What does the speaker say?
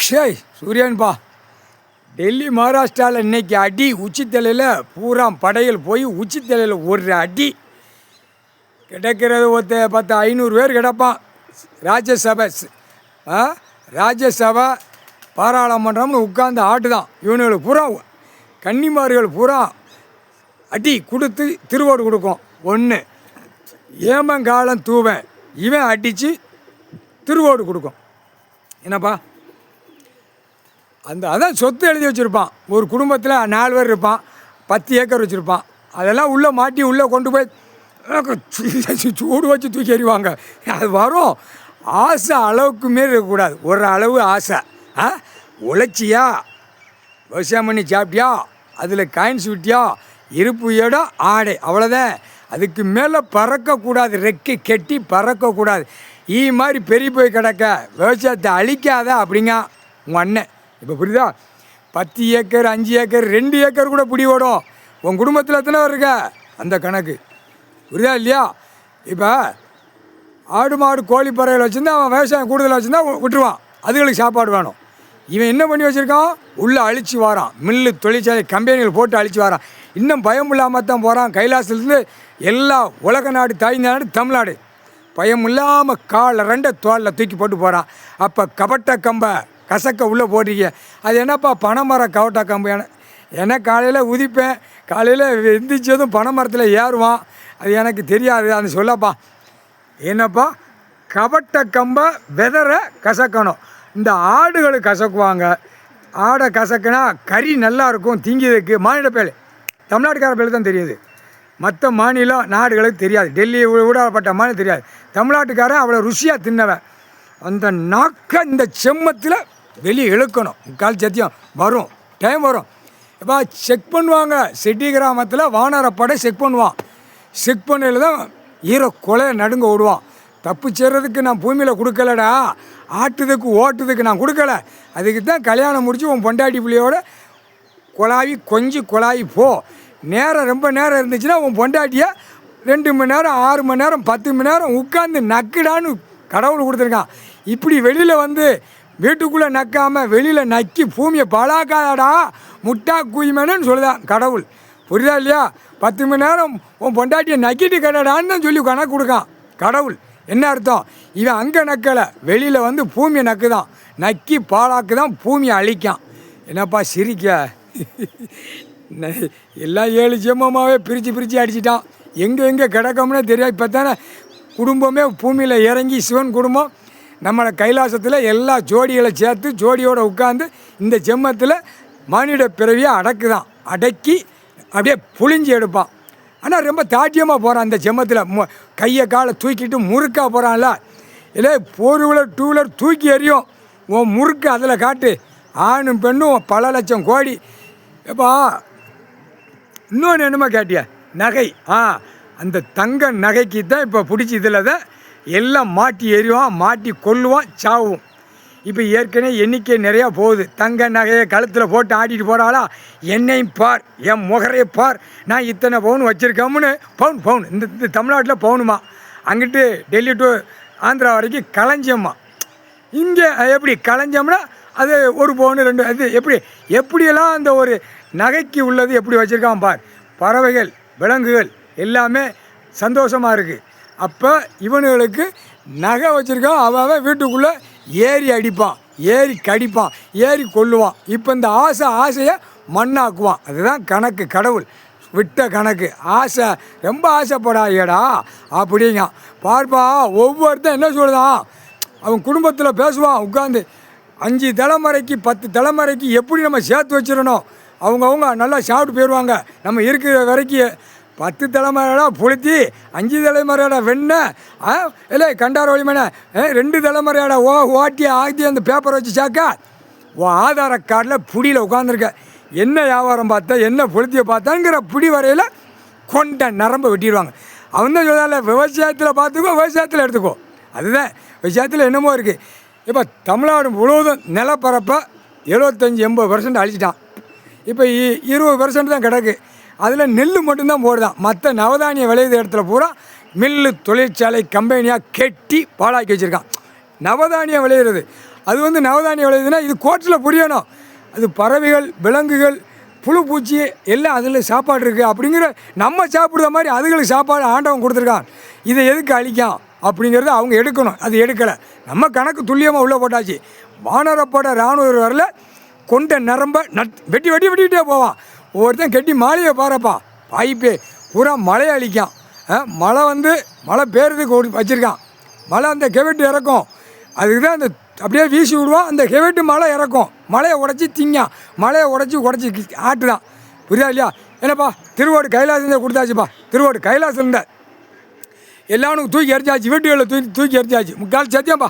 ஷேய் சூரியன்பா, டெல்லி மகாராஷ்டிராவில் இன்னைக்கு அடி உச்சித்தலையில் பூரா படையில் போய் உச்சித்தலையில் ஒரு அடி கிடக்கிறது. 500 பேர் கிடப்பான். ராஜ்யசபை ராஜ்யசபா பாராளுமன்றம்னு உட்கார்ந்து ஆட்டுதான். இவனுங்களுக்கு பூரா கன்னிமார்கள் பூரா அடி கொடுத்து திருவோடு கொடுக்கும். ஒன்று ஏமங்காலம் தூவன் இவன் அடித்து திருவோடு கொடுக்கும். என்னப்பா அதான் சொத்து எழுதி வச்சுருப்பான். ஒரு குடும்பத்தில் 4 பேர் இருப்பான், 10 ஏக்கர் வச்சுருப்பான். அதெல்லாம் உள்ளே மாட்டி உள்ளே கொண்டு போய் சூடு வச்சு தூக்கி எறிவாங்க. அது வரும். ஆசை அளவுக்கு மாரி இருக்கக்கூடாது. ஒரு அளவு ஆசை. உழைச்சியா, விவசாயம் பண்ணி சாப்பிட்டியா, அதில் காயின்ஸ் விட்டியா, இருப்பு இடம் ஆடை, அவ்வளோதான். அதுக்கு மேலே பறக்கக்கூடாது. ரெக்கை கெட்டி பறக்கக்கூடாது. மாதிரி பெரிய போய் கிடக்க விவசாயத்தை அழிக்காத அப்படிங்க உங்கள் அண்ணன். இப்போ புரியுதா? 10 ஏக்கர் 5 ஏக்கர் 2 ஏக்கர் கூட பிடி ஓடும். உன் குடும்பத்தில் எத்தனை பேர் இருக்க அந்த கணக்கு புரியுதா இல்லையா? இப்போ ஆடு மாடு கோழி பறவைகள் வச்சுருந்தா அவன் விவசாயம் கூடுதலாக வச்சுருந்தா விட்டுருவான். அதுகளுக்கு சாப்பாடு வேணும். இவன் என்ன பண்ணி வச்சுருக்கான்? உள்ளே அழிச்சு வாரான். மில்லு தொழிற்சாலை கம்பெனிகள் போட்டு அழிச்சு வாரான். இன்னும் பயம் இல்லாமல் தான் போகிறான். கைலாசத்துலேருந்து எல்லா உலக நாடு தாய்ந்த நாடு தமிழ்நாடு பயம் இல்லாமல் காலை 2 தோலில் தூக்கி போட்டு போகிறான். அப்போ கபட்ட கம்பை கசக்க உள்ளே போட்டிருக்க. அது என்னப்பா பனைமரம் கவட்டா கம்பு? ஏன்னா காலையில் உதிப்பேன், காலையில் எந்திரிச்சதும் பனைமரத்தில் ஏறுவான். அது எனக்கு தெரியாது. அது சொல்லப்பா. என்னப்பா கபட்ட கம்பை வெதரை கசக்கணும். இந்த ஆடுகளை கசக்குவாங்க. ஆடை கசக்குனா கறி நல்லா இருக்கும் திங்கிறதுக்கு. மாநில பேர் தமிழ்நாட்டுக்கார பேர் தான் தெரியுது. மற்ற மாநிலம் நாடுகளுக்கு தெரியாது. டெல்லி ஊடாப்பட்ட மாநிலம் தெரியாது. தமிழ்நாட்டுக்காரன் அவ்வளோ ருசியாக தின்னவன். அந்த நாக்கை இந்த செம்மத்தில் வெளியே இழுக்கணும். முக்கால் சத்தியம் வரும், டைம் வரும். இப்போ செக் பண்ணுவாங்க. செட்டி கிராமத்தில் வானரப்படை செக் பண்ணுவான். செக் பண்ணையில் தான் கொலையை நடுங்க விடுவான். தப்பு செய்கிறதுக்கு நான் பூமியில் கொடுக்கலடா, ஆட்டுறதுக்கு ஓட்டுறதுக்கு நான் கொடுக்கல. அதுக்கு தான் கல்யாணம் முடித்து உன் பொண்டாட்டி பிள்ளையோட கொலாவி போ. நேரம் ரொம்ப நேரம் இருந்துச்சுன்னா உன் பொண்டாட்டியை 2 மணி நேரம் 6 மணி நேரம் 10 மணி நேரம் உட்காந்து நக்குடான்னு கடவுள் கொடுத்துருக்கான். இப்படி வெளியில் வந்து வீட்டுக்குள்ளே நக்காமல் வெளியில் நக்கி பூமியை பாழாக்காதடா முட்டா குயிமேனு சொல்லுதான் கடவுள். புரியுதா இல்லையா? 10 மணி நேரம் உன் பொண்டாட்டியை நக்கிட்டு கடடான்னு தான் சொல்லி கணக்கு கொடுக்கான் கடவுள். என்ன அர்த்தம்? இவன் அங்கே நக்கலை, வெளியில் வந்து பூமியை நக்குதான். நக்கி பாழாக்கு தான் பூமியை அழிக்கான். என்னப்பா சிரிக்க? எல்லாம் 7 ஜென்மமாகவே பிரித்து அடிச்சிட்டான். எங்கே கிடக்கோம்னே தெரியாது. இப்போ தானே குடும்பமே பூமியில் இறங்கி சிவன் குடும்பம் நம்மளை கைலாசத்தில் எல்லா ஜோடிகளை சேர்த்து ஜோடியோடு உட்காந்து இந்த ஜென்மத்தில் மானிட பிறவியை அடக்கி அப்படியே புழிஞ்சி எடுப்பான். ஆனால் ரொம்ப தாட்டியமாக போகிறான். அந்த ஜென்மத்தில் கையை காலை தூக்கிட்டு முறுக்காக போகிறான்ல. இல்லை 4 வீலர் 2 வீலர் தூக்கி எறியும். உன் முறுக்கு அதில் காட்டு. ஆணும் பெண்ணும் பல லட்சம் கோடி. எப்பா இன்னொன்று என்னமோ கேட்டிய நகை. அந்த தங்க நகைக்கு தான் இப்போ பிடிச்சி இதில் தான் எல்லாம் மாட்டி எறிவான், மாட்டி கொல்லுவான், சாவும். இப்போ ஏற்கனவே எண்ணிக்கை நிறையா போகுது. தங்க நகையை கழுத்தில் போட்டு ஆட்டிட்டு போகிறாளா? என்னையும் பார், என் முகரையை பார், நான் இத்தனை பவுன் வச்சுருக்கோம்னு. பவுன் இந்த தமிழ்நாட்டில் பவுனுமா. அங்கிட்டு டெல்லி டு ஆந்திரா வரைக்கும் களஞ்சம்மா. இங்கே எப்படி களஞ்சம்னா அது 1 பவுன் 2 அது எப்படியெல்லாம் அந்த ஒரு நகைக்கு உள்ளது எப்படி வச்சுருக்கான் பார். பறவைகள் விலங்குகள் எல்லாமே சந்தோஷமாக இருக்குது. அப்போ இவனுங்களுக்கு நகை வச்சுருக்கான். அவன் வீட்டுக்குள்ளே ஏறி அடிப்பான், ஏறி கடிப்பான், ஏறி கொல்லுவான். இப்போ இந்த ஆசையை மண்ணாக்குவான். அதுதான் கணக்கு. கடவுள் விட்ட கணக்கு. ஆசை ரொம்ப ஆசைப்படாதேடா அப்படிங்க. பார்ப்பா ஒவ்வொருத்தன் என்ன சொல்லுதான், அவன் குடும்பத்தில் பேசுவான் உட்காந்து. 5 தலைமுறைக்கு 10 தலைமுறைக்கு எப்படி நம்ம சேர்த்து வச்சிடணும். அவங்கவுங்க நல்லா சாப்பிட்டு போயிடுவாங்க. நம்ம இருக்கிற வரைக்கும் 10 தலைமுறைடா புளுத்தி, 5 தலைமுறையோட வெண்ணெய், இல்லை கண்டார வழிமனை 2 தலைமுறையோட ஓட்டி ஆக்கி அந்த பேப்பரை வச்சு சேர்க்க ஆதார கார்டில் புடியில் உட்காந்துருக்க. என்ன வியாபாரம் பார்த்தா, என்ன புளுத்தியை பார்த்தாங்கிற புடி வரையில் கொண்ட நரம்பை வெட்டிடுவாங்க. அவன் தான் சொல்லல, விவசாயத்தில் பார்த்துக்கோ, விவசாயத்தில் எடுத்துக்கோ. அதுதான் விவசாயத்தில் என்னமோ இருக்குது. இப்போ தமிழ்நாடு முழுவதும் நிலப்பரப்பை 75-80% அழிச்சிட்டான். இப்போ 20% தான் கிடக்கு. அதில் நெல் மட்டும்தான் போடுதான். மற்ற நவதானிய விளையுத இடத்துல பூரா மில்லு தொழிற்சாலை கம்பெனியாக கெட்டி பாழாக்கி வச்சுருக்கான். நவதானியம் விளையிறது அது வந்து நவதானியம் விளையுதுன்னா இது கோட்டில் புரியணும். அது பறவைகள், விலங்குகள், புழு பூச்சி எல்லாம் அதில் சாப்பாடு இருக்குது அப்படிங்கிற நம்ம சாப்பிட்ற மாதிரி அதுகளுக்கு சாப்பாடு ஆண்டவன் கொடுத்துருக்கான். இதை எதுக்கு அழிக்கான் அப்படிங்கிறத அவங்க எடுக்கணும். அது எடுக்கலை. நம்ம கணக்கு துல்லியமாக உள்ளே போட்டாச்சு. வானரப்பட இராணுவ வரல கொண்ட நரம்ப வெட்டிக்கிட்டே போவான். ஒவ்வொருத்தன் கெட்டி மாலையை பாருப்பா, பாய்ப்பே பூரா மழையை அழிக்கான். மழை வந்து மழை பேருதுக்கு வச்சுருக்கான். மழை அந்த கெவெட்டு இறக்கும். அதுக்கு தான் அந்த அப்படியே வீசி விடுவான். அந்த கெவெட்டு மழை இறக்கும். மழையை உடச்சி திங்கான். மழையை உடச்சி ஆட்டு தான். புரியா இல்லையா? என்னப்பா திருவோடு கைலாசம் கொடுத்தாச்சுப்பா. திருவோடு கைலாசம் இருந்தால் எல்லானுக்கும் தூக்கி எரிச்சாச்சு. வீட்டுகளில் தூக்கி எரிச்சாச்சு. முக்கால் சத்தியம்ப்பா.